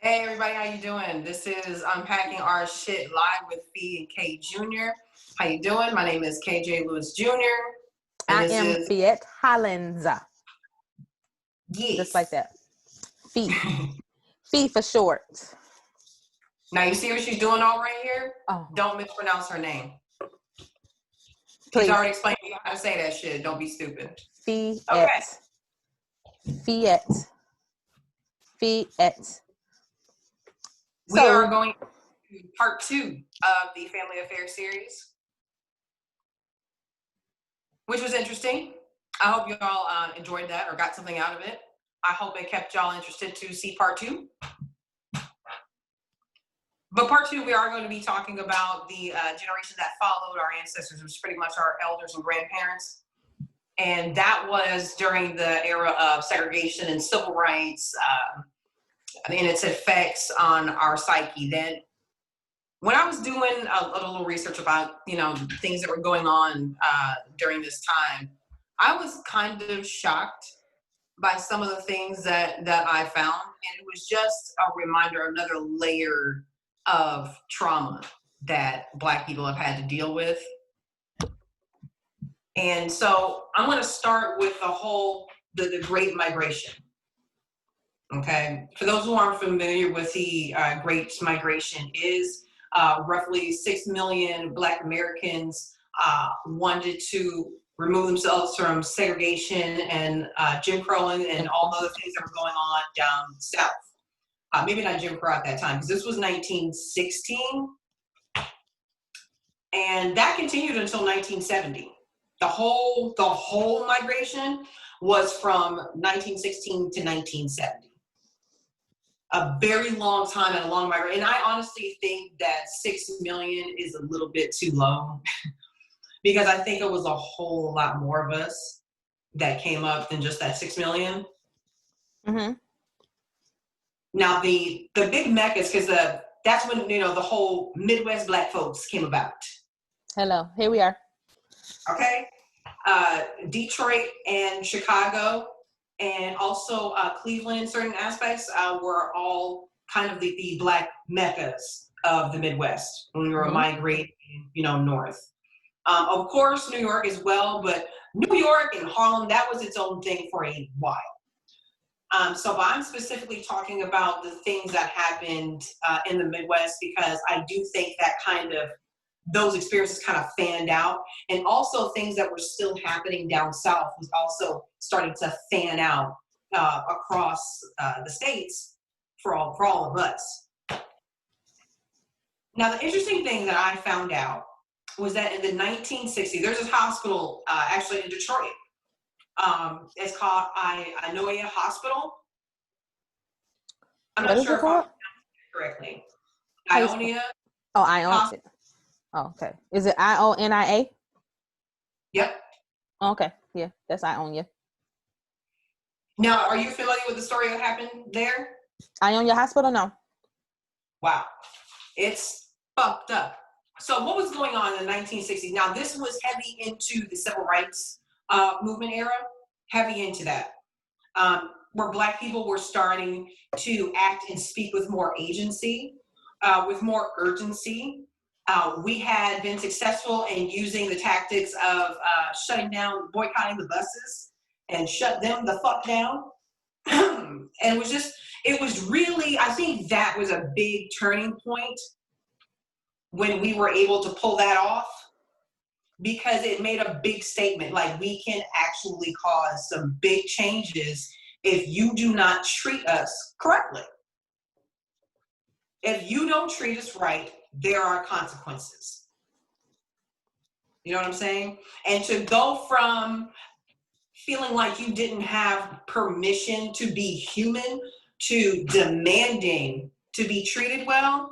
Hey everybody, how you doing? This is Unpacking Our Shit Live with Fee and K Jr. How you doing? My name is KJ Lewis Jr. And I am Fiat Hollins. Yes. Just like that. Fee. Fee for short. Now you see what she's doing all right here? Oh. Don't mispronounce her name. Please. She's already explained to you how to say that shit. Don't be stupid. Fiat. Okay. Fiat. Fiat. We are going to part 2 of the Family Affairs series, which was interesting. I hope you all enjoyed that or got something out of it. I hope it kept y'all interested to see part 2. But part 2, we are going to be talking about the generation that followed our ancestors, which is pretty much our elders and grandparents. And that was during the era of segregation and civil rights and its effects on our psyche. Then when I was doing a little research about, things that were going on during this time, I was kind of shocked by some of the things that I found. And it was just a reminder, another layer of trauma that Black people have had to deal with. And so I'm going to start with the Great Migration. Okay. For those who aren't familiar with the Great Migration is roughly 6 million Black Americans wanted to remove themselves from segregation and Jim Crow and all the other things that were going on down south. Maybe not Jim Crow at that time, because this was 1916. And that continued until 1970. The whole migration was from 1916 to 1970. A very long time and a long migration. And I honestly think that 6 million is a little bit too low because I think it was a whole lot more of us that came up than just that 6 million. Mm-hmm. Now the big meccas, because that's when the whole Midwest Black folks came about. Hello, here we are. Okay, Detroit and Chicago, and also Cleveland in certain aspects were all kind of the Black meccas of the Midwest when we were migrating, north. Of course, New York as well, but New York and Harlem, that was its own thing for a while. So I'm specifically talking about the things that happened in the Midwest because I do think that those experiences kind of fanned out, and also things that were still happening down south was also starting to fan out across the states for all of us. Now, the interesting thing that I found out was that in the 1960s, there's this hospital actually in Detroit. It's called Ionia Hospital. I'm not sure if I'm pronouncing it correctly. Ionia. Oh, Ionia. Oh, okay. Is it IONIA? Yep. Oh, okay. Yeah, that's Ionia. Now, are you familiar with the story that happened there? Ionia Hospital? No. Wow. It's fucked up. So what was going on in the 1960s? Now, this was heavy into the civil rights movement era, heavy into that, where Black people were starting to act and speak with more agency, with more urgency. We had been successful in using the tactics of shutting down, boycotting the buses and shut them the fuck down. And it was really, I think that was a big turning point when we were able to pull that off, because it made a big statement, like we can actually cause some big changes if you do not treat us correctly. If you don't treat us right, there are consequences. You know what I'm saying? And to go from feeling like you didn't have permission to be human to demanding to be treated well,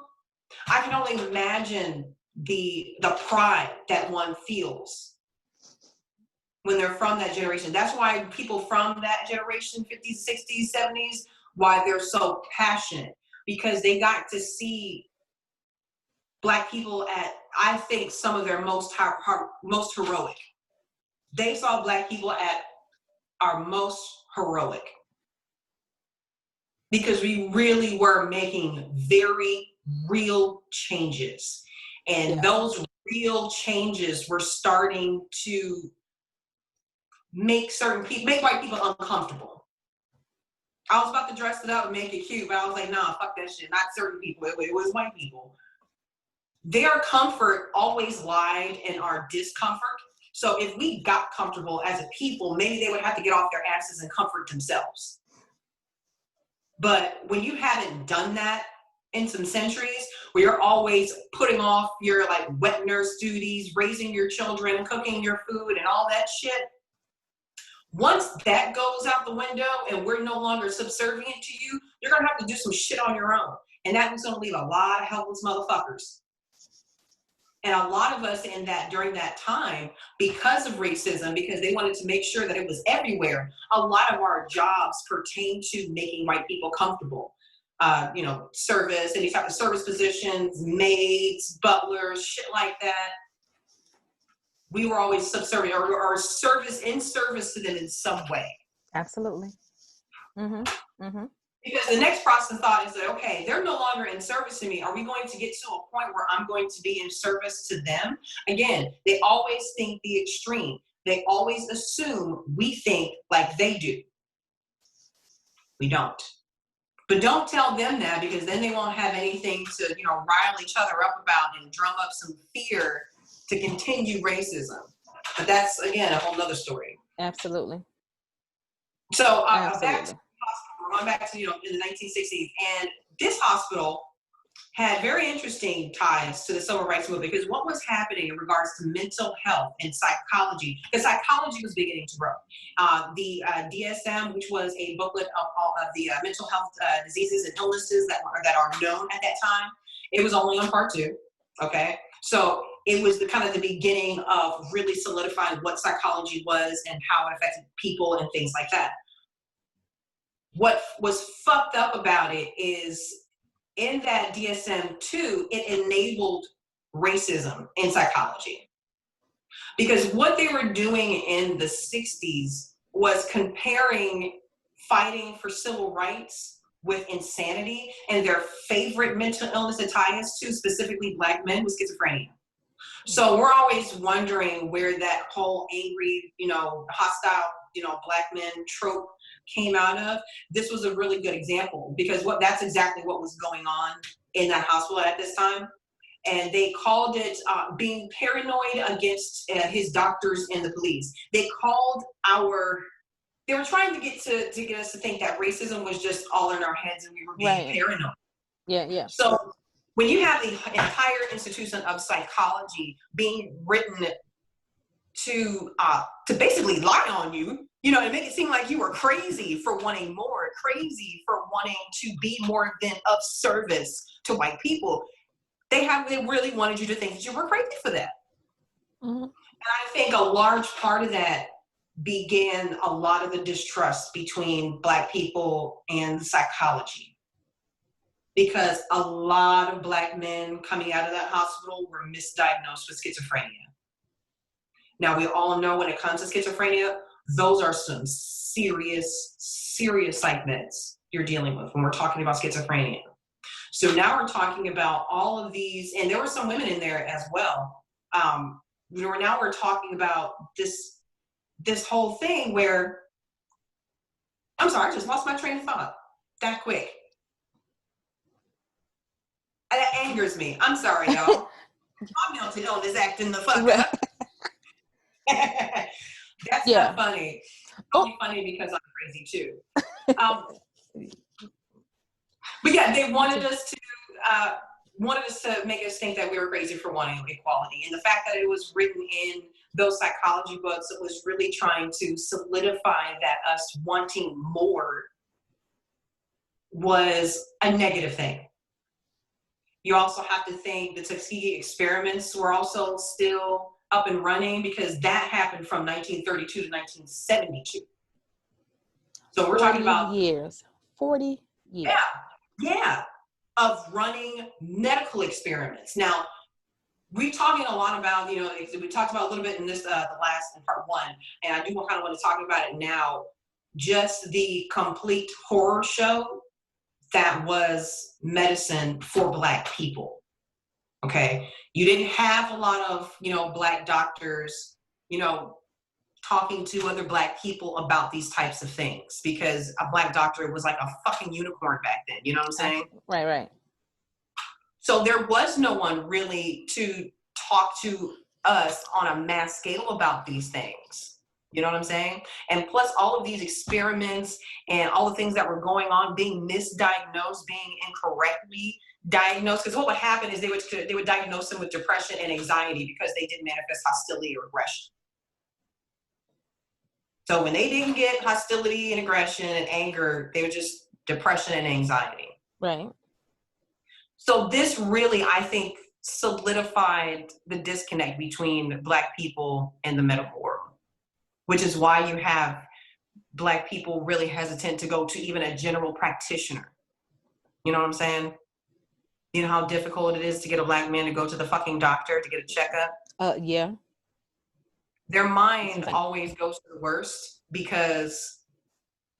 I can only imagine the pride that one feels when they're from that generation. That's why people from that generation, 50s, 60s, 70s, why they're so passionate, because they got to see Black people at, I think, some of their most heroic. They saw Black people at our most heroic. because we really were making very real changes. And those real changes were starting to make white people uncomfortable. I was about to dress it up and make it cute, but I was like, nah, fuck that shit. Not certain people. It was white people. Their comfort always lied in our discomfort. So if we got comfortable as a people, maybe they would have to get off their asses and comfort themselves. But when you haven't done that in some centuries, where you're always putting off your like wet nurse duties, raising your children, cooking your food and all that shit, once that goes out the window and we're no longer subservient to you, you're gonna have to do some shit on your own. And that's gonna leave a lot of helpless motherfuckers. And a lot of us during that time, because of racism, because they wanted to make sure that it was everywhere, a lot of our jobs pertain to making white people comfortable. Service, any type of service positions, maids, butlers, shit like that. We were always subservient or in service to them in some way. Absolutely. Mm-hmm. Mm-hmm. Because the next process thought is that, okay, they're no longer in service to me. Are we going to get to a point where I'm going to be in service to them? Again, they always think the extreme. They always assume we think like they do. We don't. But don't tell them that, because then they won't have anything to, rile each other up about and drum up some fear to continue racism. But that's, again, a whole nother story. Absolutely. So back to the hospital. We're going back to, in the 1960s. And this hospital had very interesting ties to the civil rights movement, because what was happening in regards to mental health and psychology, because psychology was beginning to grow. The DSM, which was a booklet of all of the mental health diseases and illnesses that are known at that time, it was only on part 2, okay? So it was the beginning of really solidifying what psychology was and how it affected people and things like that. What was fucked up about it is, in that DSM-2, it enabled racism in psychology. Because what they were doing in the 60s was comparing fighting for civil rights with insanity, and their favorite mental illness to tie us to, specifically Black men, was schizophrenia. So we're always wondering where that whole angry, hostile, Black men trope came out of. This was a really good example, because that's exactly what was going on in that hospital at this time. And they called it being paranoid against his doctors and the police. They were trying to get us to think that racism was just all in our heads and we were being paranoid. Yeah. So when you have the entire institution of psychology being written to basically lie on you, and make it seem like you were crazy for wanting more, crazy for wanting to be more than of service to white people, they really wanted you to think that you were crazy for that. Mm-hmm. And I think a large part of that began a lot of the distrust between Black people and psychology. Because a lot of Black men coming out of that hospital were misdiagnosed with schizophrenia. Now, we all know when it comes to schizophrenia, those are some serious psych meds you're dealing with when we're talking about schizophrenia. So now we're talking about all of these, and there were some women in there as well. Now we're talking about this whole thing where, I'm sorry, I just lost my train of thought that quick. That angers me. I'm sorry, y'all. My mental illness acting the fuck up. That's not funny. It's only funny because I'm crazy too. But yeah, they wanted us to make us think that we were crazy for wanting equality. And the fact that it was written in those psychology books, it was really trying to solidify that us wanting more was a negative thing. You also have to think the Tuskegee experiments were also still up and running, because that happened from 1932 to 1972. So we're talking about 40 years. Yeah, of running medical experiments. Now, we're talking a lot about, we talked about a little bit in this, the last in part 1, and I do kind of want to talk about it now. Just the complete horror show that was medicine for Black people. Okay. You didn't have a lot of, Black doctors, talking to other Black people about these types of things, because a Black doctor was like a fucking unicorn back then. You know what I'm saying? Right. So there was no one really to talk to us on a mass scale about these things. You know what I'm saying? And plus all of these experiments and all the things that were going on, being misdiagnosed, being incorrectly diagnosed. Because what would happen is they would diagnose them with depression and anxiety because they didn't manifest hostility or aggression. So when they didn't get hostility and aggression and anger, they were just depression and anxiety. Right. So this really, I think, solidified the disconnect between Black people and the medical world, which is why you have Black people really hesitant to go to even a general practitioner. You know what I'm saying? You know how difficult it is to get a Black man to go to the fucking doctor to get a checkup? Yeah. Their mind always goes to the worst because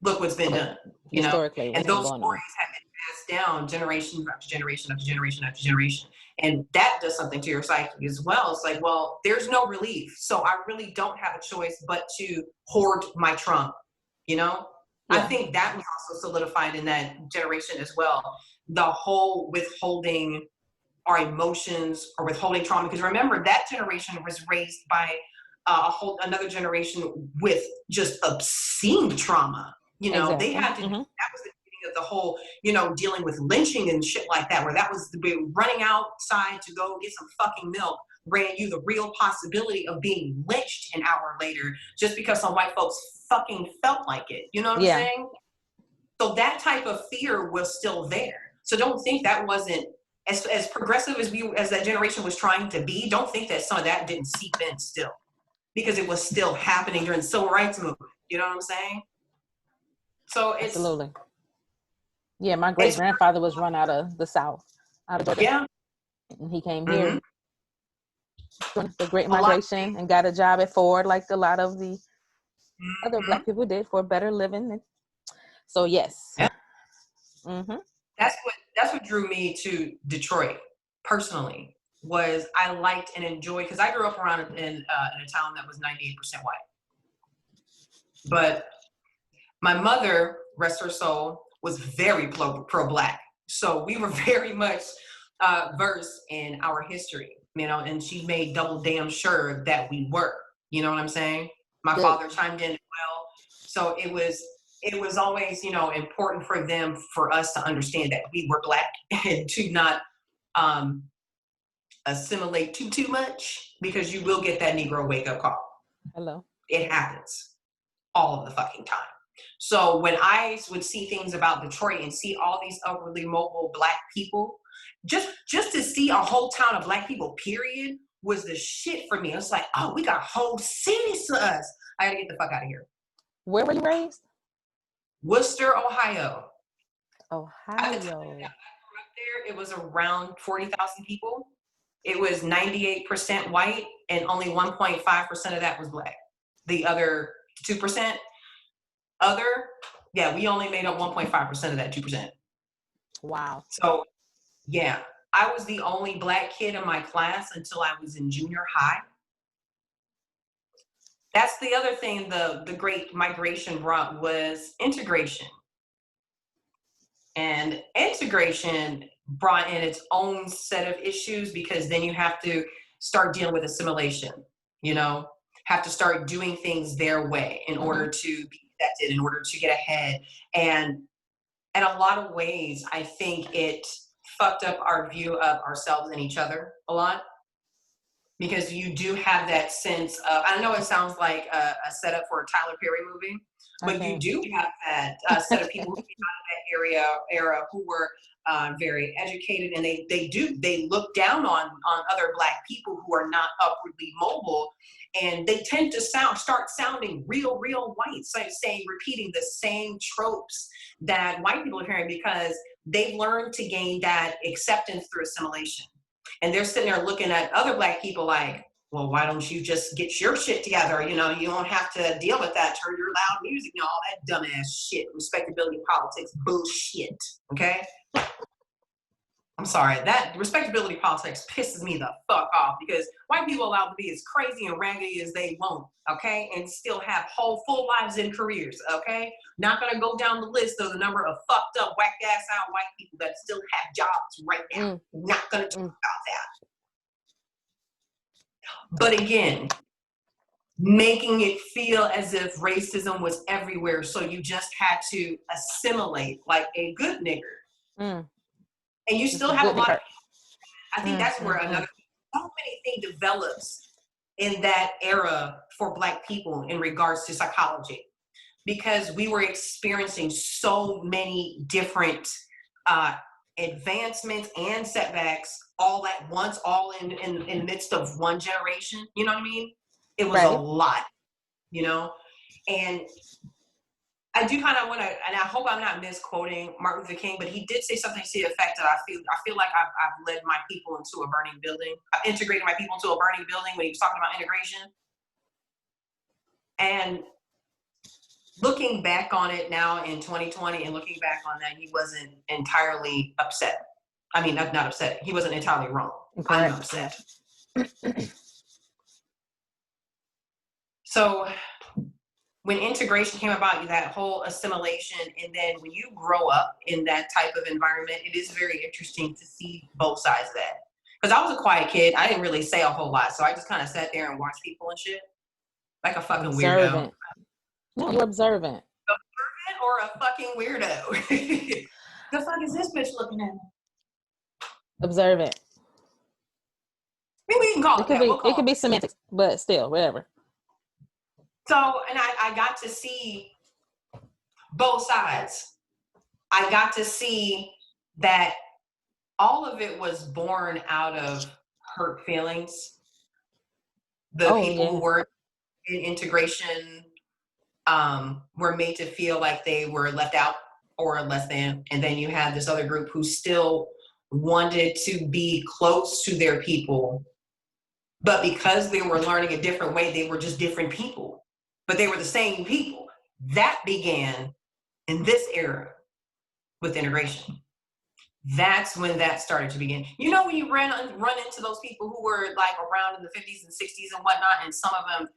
look what's been done, historically, and those stories have been passed down generation after generation after generation after generation. And that does something to your psyche as well. It's like, well, there's no relief. So I really don't have a choice but to hoard my trauma, Yeah. I think that was also solidified in that generation as well. The whole withholding our emotions or withholding trauma. Because remember, that generation was raised by another generation with just obscene trauma. Exactly. They had to, that was the beginning of the whole, dealing with lynching and shit like that, where that was running outside to go get some fucking milk ran you the real possibility of being lynched an hour later just because some white folks fucking felt like it. You know what I'm saying? So that type of fear was still there. So don't think that wasn't as progressive as that generation was trying to be. Don't think that some of that didn't seep in still, because it was still happening during the civil rights movement. You know what I'm saying? So it's absolutely. Yeah, my great grandfather was run out of the South, out of Georgia. Yeah. And he came here during the Great Migration and got a job at Ford, like a lot of the other Black people did, for better living. So yes. Yeah. That's what drew me to Detroit personally. Was I liked and enjoyed, because I grew up around in a town that was 98% white. But my mother, rest her soul, was very pro-Black. So we were very much versed in our history, and she made double damn sure that we were, you know what I'm saying? My father chimed in as well. So it was always, important for us to understand that we were Black and to not assimilate too much, because you will get that Negro wake up call. Hello. It happens all of the fucking time. So when I would see things about Detroit and see all these upwardly mobile Black people, just to see a whole town of Black people, period, was the shit for me. It's like, oh, we got whole cities to us. I gotta get the fuck out of here. Where were you raised? Worcester, Ohio. Ohio. At the time I grew up there, it was around 40,000 people. It was 98% white, and only 1.5% of that was Black. The other 2%, we only made up 1.5% of that 2%. Wow. So, yeah, I was the only Black kid in my class until I was in junior high. That's the other thing the Great Migration brought, was integration. And integration brought in its own set of issues, because then you have to start dealing with assimilation, have to start doing things their way in order to be accepted, in order to get ahead. And in a lot of ways, I think it fucked up our view of ourselves and each other a lot. Because you do have that sense of, I know it sounds like a setup for a Tyler Perry movie, but you do have that set of people who came out of that era who were very educated, and they look down on other Black people who are not upwardly mobile, and they tend to start sounding real white, repeating the same tropes that white people are hearing, because they've learned to gain that acceptance through assimilation. And they're sitting there looking at other Black people like, well, why don't you just get your shit together? You know, you don't have to deal with that. Turn your loud music and all that dumbass shit. Respectability politics bullshit. Okay? I'm sorry. That respectability politics pisses me the fuck off because white people are allowed to be as crazy and raggedy as they want, okay? And still have whole full lives and careers, okay? Not gonna go down the list of the number of fucked up, whacked ass out white people that still have jobs right now. Not gonna talk about that. But again, making it feel as if racism was everywhere, so you just had to assimilate like a good nigger. And you still have a lot of, I think that's where another, so many things develops in that era for Black people in regards to psychology, because we were experiencing so many different advancements and setbacks all at once, all in the midst of one generation. You know what I mean? It was a lot, you know? And I do kind of want to, and I hope I'm not misquoting Martin Luther King, but he did say something to the effect that I feel like I've led my people into a burning building. I've integrated my people into a burning building when he was talking about integration. And looking back on it now in 2020 and looking back on that, he wasn't entirely upset. I mean, not upset. He wasn't entirely wrong. I'm upset. So when integration came about, that whole assimilation, and then when you grow up in that type of environment, it is very interesting to see both sides of that. Because I was a quiet kid. I didn't really say a whole lot. So I just kind of sat there and watched people and shit. Like a fucking weirdo. No, you're observant. Observant or a fucking weirdo? The fuck is this bitch looking at? Observant. Maybe we can call it that. It could be semantics, but still, whatever. So, and I got to see both sides. I got to see that all of it was born out of hurt feelings. The people who were in integration were made to feel like they were left out or less than. And then you had this other group who still wanted to be close to their people. But because they were learning a different way, they were just different people. But they were the same people. That began in this era with integration. That's when that started to begin. You know, when you run into those people who were like around in the 50s and 60s and whatnot, and some of them,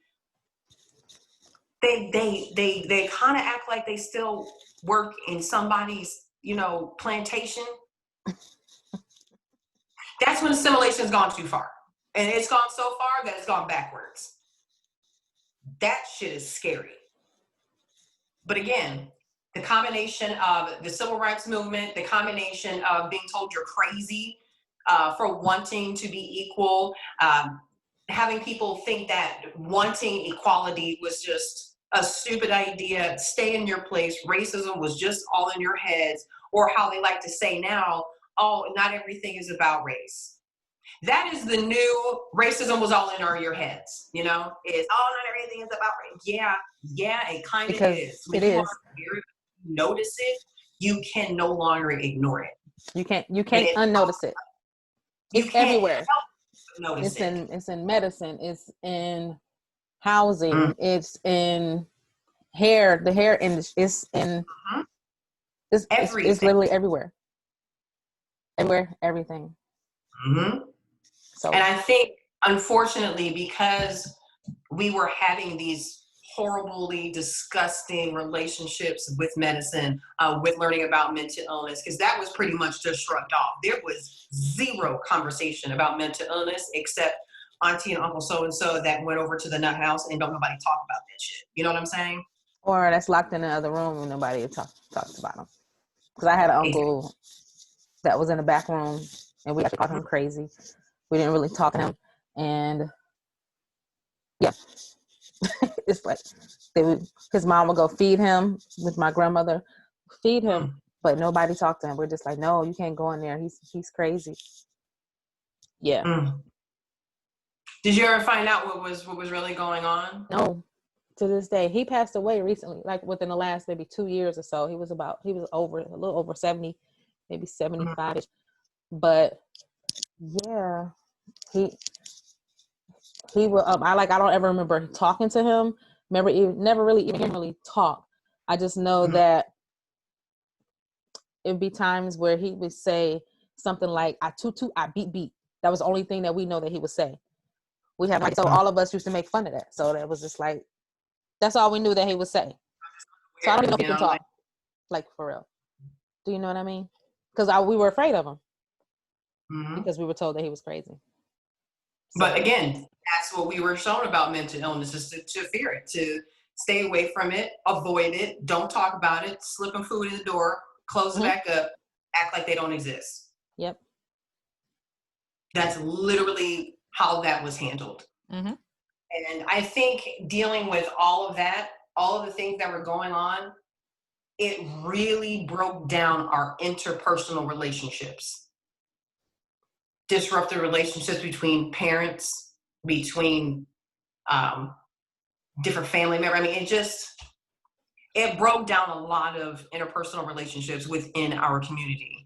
they kind of act like they still work in somebody's, you know, plantation. That's when assimilation has gone too far. And it's gone so far that it's gone backwards. That shit is scary. But again, the combination of the civil rights movement, the combination of being told you're crazy for wanting to be equal, having people think that wanting equality was just a stupid idea, stay in your place, racism was just all in your heads, or how they like to say now, oh, not everything is about race. That is the new racism was all in your heads, you know? It's, oh, not everything is about race. Yeah, it kind of is. When you notice it, you can no longer ignore it. You can't unnotice it. It's everywhere. It's in medicine. It's in housing. It's in hair. The hair industry. It's in. It's literally everywhere. Everywhere, everything. So, and I think, unfortunately, because we were having these horribly disgusting relationships with medicine, with learning about mental illness, because that was pretty much just shrugged off. There was zero conversation about mental illness except auntie and uncle so-and-so that went over to the nut house and don't nobody talk about that shit. You know what I'm saying? Or that's locked in the other room and nobody talks about them. Because I had an uncle that was in the back room and we actually called him crazy. We didn't really talk to him. And yeah, it's like his mom would go feed him with my grandmother, feed him, but nobody talked to him. We're just like, no, you can't go in there. He's crazy. Yeah. Did you ever find out what was really going on? No, to this day. He passed away recently, like within the last maybe 2 years or so. He was a little over 70, maybe 75-ish. But yeah, he will. I don't ever remember talking to him. Never really even really talk. I just know that it'd be times where he would say something like, "I tutu, I beat." That was the only thing that we know that he would say. We have so all of us used to make fun of that. So that was just like, that's all we knew that he would say. So I don't even know if he can talk, like for real. Do you know what I mean? Because we were afraid of him because we were told that he was crazy. So. But again, that's what we were shown about mental illness, is to fear it, to stay away from it, avoid it, don't talk about it, slip them food in the door, close it back up, act like they don't exist. Yep. That's literally how that was handled. And I think dealing with all of that, all of the things that were going on, it really broke down our interpersonal relationships. Disrupted relationships between parents, between different family members. I mean, it broke down a lot of interpersonal relationships within our community.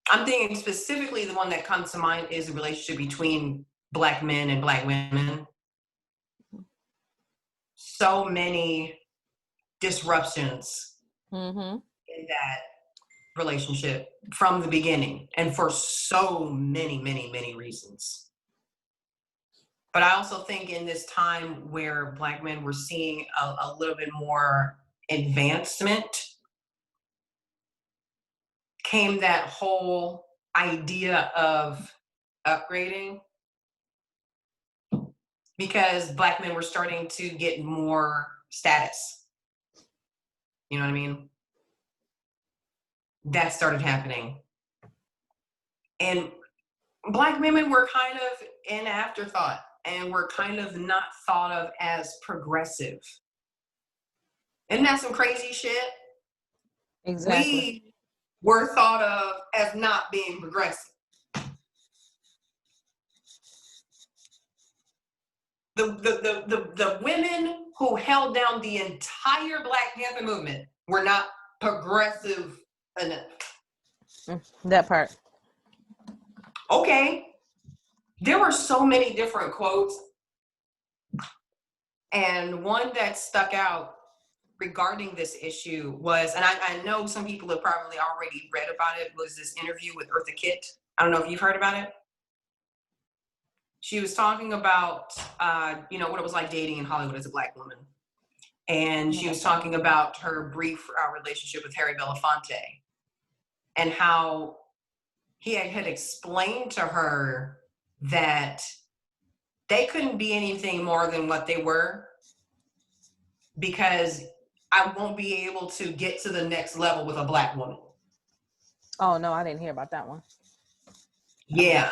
I'm thinking specifically the one that comes to mind is the relationship between Black men and Black women. So many disruptions in that relationship from the beginning, and for so many, many, many reasons. But I also think in this time where Black men were seeing a little bit more advancement, came that whole idea of upgrading, because Black men were starting to get more status. You know what I mean? That started happening. And Black women were kind of an afterthought, and were kind of not thought of as progressive. Isn't that some crazy shit? Exactly. We were thought of as not being progressive. The women who held down the entire Black Panther movement were not progressive enough. That part. Okay. There were so many different quotes. And one that stuck out regarding this issue was, and I know some people have probably already read about it, was this interview with Eartha Kitt. I don't know if you've heard about it. She was talking about, what it was like dating in Hollywood as a Black woman. And she was talking about her brief relationship with Harry Belafonte, and how he had explained to her that they couldn't be anything more than what they were, because I won't be able to get to the next level with a Black woman. Oh, no, I didn't hear about that one. Yeah.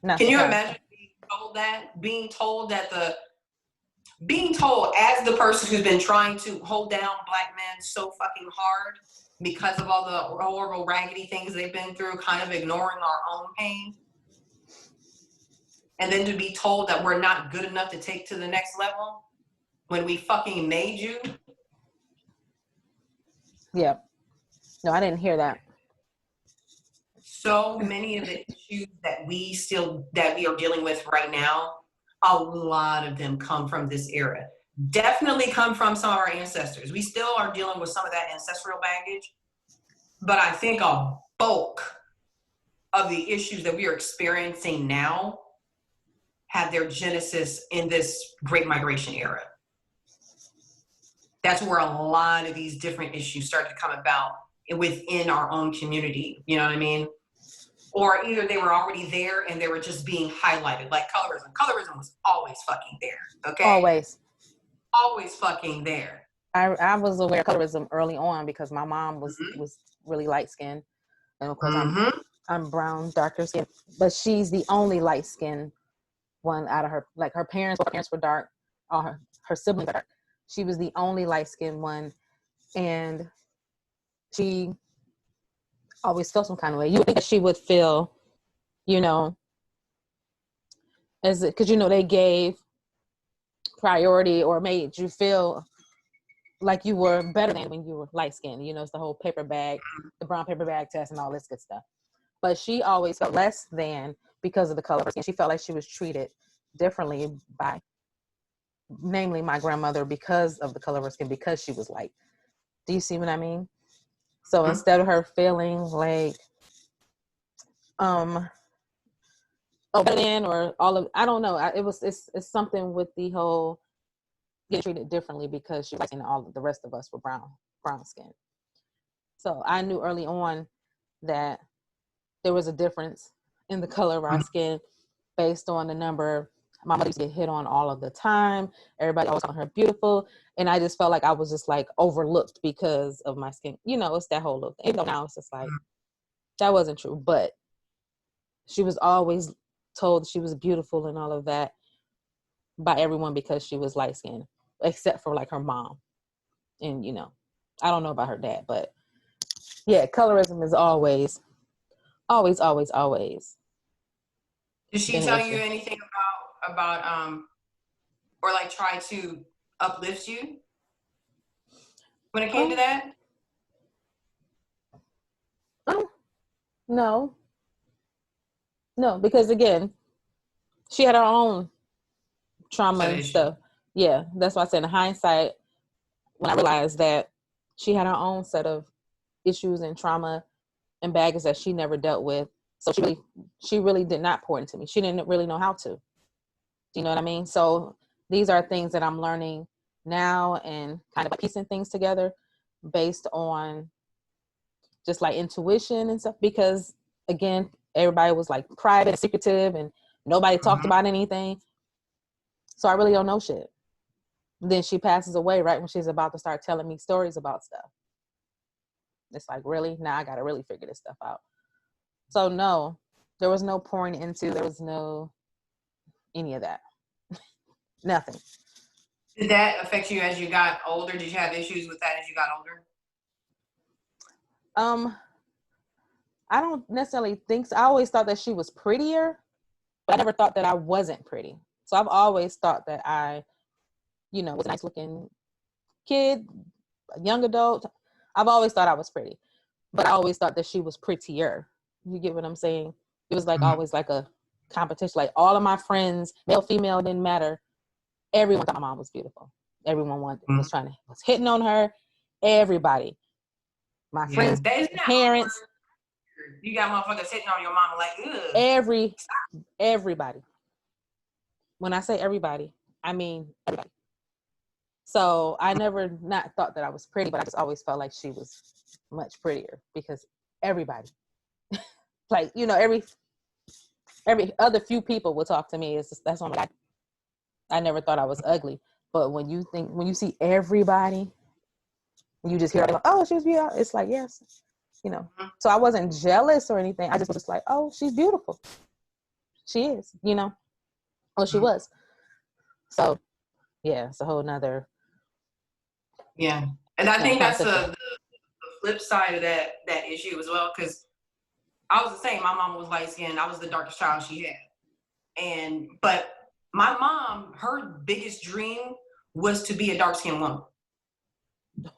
Can you imagine being told as the person who's been trying to hold down Black men so fucking hard because of all the horrible, raggedy things they've been through, kind of ignoring our own pain, and then to be told that we're not good enough to take to the next level when we fucking made you? Yeah. No, I didn't hear that. So many of the issues that we are dealing with right now, a lot of them come from this era. Definitely come from some of our ancestors. We still are dealing with some of that ancestral baggage, but I think a bulk of the issues that we are experiencing now had their genesis in this Great Migration era. That's where a lot of these different issues started to come about within our own community. You know what I mean? Or either they were already there and they were just being highlighted, like colorism. Colorism was always fucking there, okay? Always fucking there. I was aware of colorism early on because my mom was really light-skinned. And of course, I'm brown, darker skin. But she's the only light-skinned one out of her. Like, her parents were dark. All her siblings were dark. She was the only light-skinned one. And she always felt some kind of way. You would think that she would feel, because they gave priority or made you feel like you were better than when you were light skinned. It's the whole paper bag, the brown paper bag test and all this good stuff. But she always felt less than because of the color of her skin. She felt like she was treated differently by, namely my grandmother, because of the color of her skin, because she was light. Do you see what I mean? So instead of her feeling like, or all of, I don't know. It's something with the whole getting treated differently because she was light and all of the rest of us were brown skin. So I knew early on that there was a difference in the color of our skin based on the number. My mother used to get hit on all of the time. Everybody always called her beautiful. And I just felt like I was just like overlooked because of my skin. You know, it's that whole little thing. Even though now it's just like, that wasn't true. But she was always told she was beautiful and all of that by everyone because she was light skinned, except for like her mom. And, you know, I don't know about her dad, but yeah, colorism is always Did she been an tell issue. you anything about or like try to uplift you when it came to that? No, because again, she had her own trauma and stuff. Yeah, that's why I said in hindsight, when I realized that she had her own set of issues and trauma and baggage that she never dealt with. So she really did not pour into me. She didn't really know how to. Do you know what I mean? So these are things that I'm learning now and kind of like piecing things together based on just like intuition and stuff. Because again, everybody was like private and secretive and nobody talked about anything. So I really don't know shit. Then she passes away right when she's about to start telling me stories about stuff. It's like, really? Now I got to really figure this stuff out. So no, there was no pouring into, there was no any of that. Nothing. Did that affect you as you got older? Did you have issues with that as you got older? I don't necessarily think so. I always thought that she was prettier, but I never thought that I wasn't pretty. So I've always thought that I, you know, was a nice looking kid, a young adult. I've always thought I was pretty, but I always thought that she was prettier. You get what I'm saying? It was like always like a competition. Like all of my friends, male, female, didn't matter. Everyone thought my mom was beautiful. Everyone was hitting on her. Everybody, my friends, parents, you got motherfuckers hitting on your mama like, ugh. Everybody. When I say everybody, I mean everybody. So I never not thought that I was pretty, but I just always felt like she was much prettier because everybody, like, you know, every other few people will talk to me. It's just, that's why I never thought I was ugly. But when you see everybody, you just hear, oh, she was beautiful. It's like, yes, you know. So I wasn't jealous or anything. I just was like, oh, she's beautiful. She is, you know. Oh, she was. So, yeah, it's a whole nother. Yeah. And I think that's the flip side of that issue as well, because I was the same. My mom was light skinned. I was the darkest child she had. But my mom, her biggest dream was to be a dark skinned woman.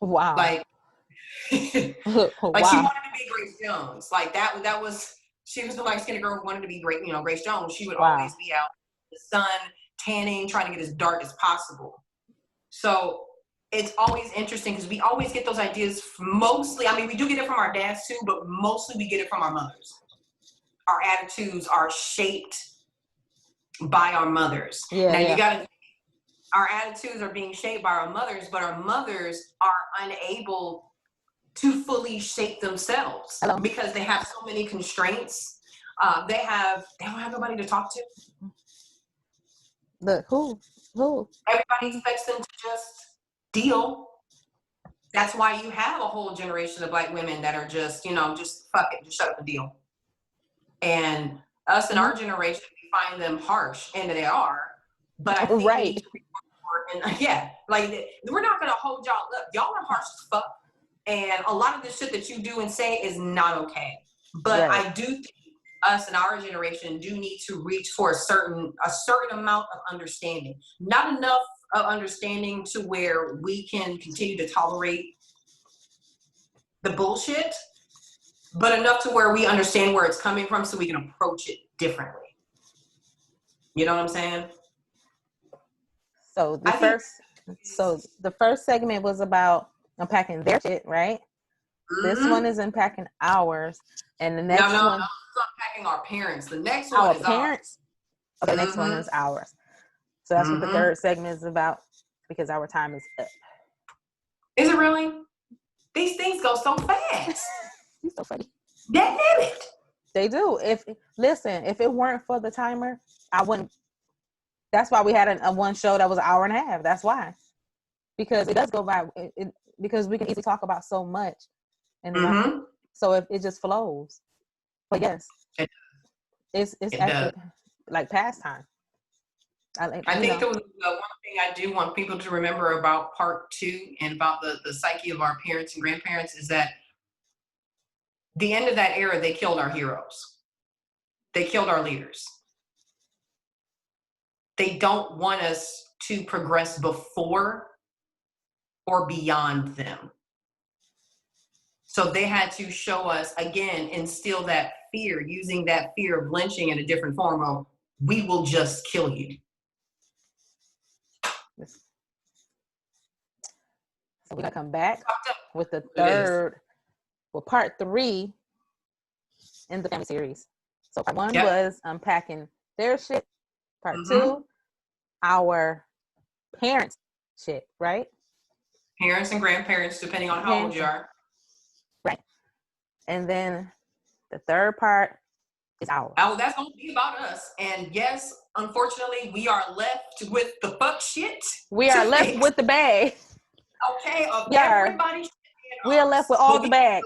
Wow. Like, like she wanted to be Grace Jones. Like that was, she was the light skinned girl who wanted to be great, you know, Grace Jones. She would always be out in the sun, tanning, trying to get as dark as possible. So it's always interesting because we always get those ideas mostly, I mean, we do get it from our dads too, but mostly we get it from our mothers. Our attitudes are shaped by our mothers. Our attitudes are being shaped by our mothers, but our mothers are unable to fully shape themselves because they have so many constraints. They don't have nobody to talk to. Who? Everybody expects them to just deal. That's why you have a whole generation of Black women that are just, you know, just fuck it, just shut up and deal. And us in our generation, we find them harsh, and they are. But I think we need to be more, and yeah, like we're not gonna hold y'all up. Y'all are harsh as fuck, and a lot of the shit that you do and say is not okay. But I do think us in our generation do need to reach for a certain amount of understanding. Not enough of understanding to where we can continue to tolerate the bullshit, but enough to where we understand where it's coming from so we can approach it differently. You know what I'm saying? So the first segment was about unpacking their shit, right? This one is unpacking ours, and the next one is unpacking our parents. The next our one is parents. Okay, the next one is ours. So that's what the third segment is about, because our time is up. Is it really? These things go so fast. You're so funny. Damn it. They do. If it weren't for the timer, I wouldn't. That's why we had a one show that was an hour and a half. That's why, because it does go by. Because we can easily talk about so much, and so it just flows. But yes, it's actually like pastime. I think the one thing I do want people to remember about part 2 and about the psyche of our parents and grandparents is that the end of that era, they killed our heroes. They killed our leaders. They don't want us to progress before or beyond them. So they had to show us, again, instill that fear, using that fear of lynching in a different form of, we will just kill you. So we're going to come back with the third, part 3 in the family series. So part 1 was unpacking their shit. Part 2, our parents' shit, right? Parents and grandparents, depending on how old you are. Right. And then the third part is ours. Oh, that's going to be about us. And yes, unfortunately, we are left with the fuck shit. We are left with the bag. Okay, of everybody. We are left with all the bags.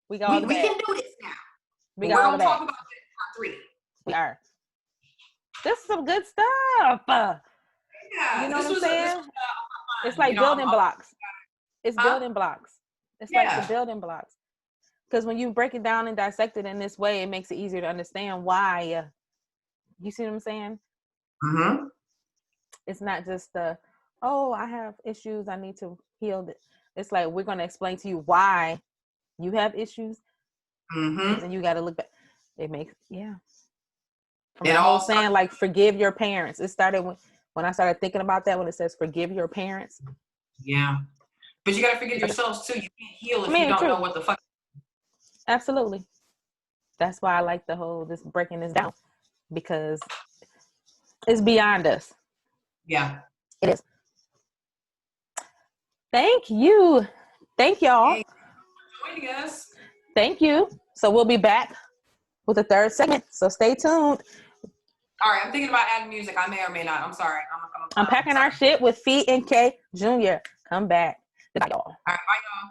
We got all the bags. We can do this now. We got all the bags. We're going to talk about this in part 3. We are. This is some good stuff. Yeah, you know what I'm saying? It's like building blocks. It's building blocks. It's like the building blocks. Because when you break it down and dissect it in this way, it makes it easier to understand why. You see what I'm saying? Mm-hmm. It's not just I have issues, I need to heal. It's like, we're going to explain to you why you have issues. Mm-hmm. And you got to look back. It makes, From the whole saying, like, forgive your parents. It started when I started thinking about that, when it says forgive your parents. Yeah. But you got to forgive yourselves too. You can't heal if you don't know what the fuck. Absolutely. That's why I like this breaking this down, because it's beyond us. Yeah. It is. Thank you. Thank y'all. Hey, for joining us. Thank you. So we'll be back with the third segment. So stay tuned. All right, I'm thinking about adding music. I may or may not. I'm sorry. I'm packing our shit with Fee and K Jr. Come back. Good night, y'all. All right, bye, y'all.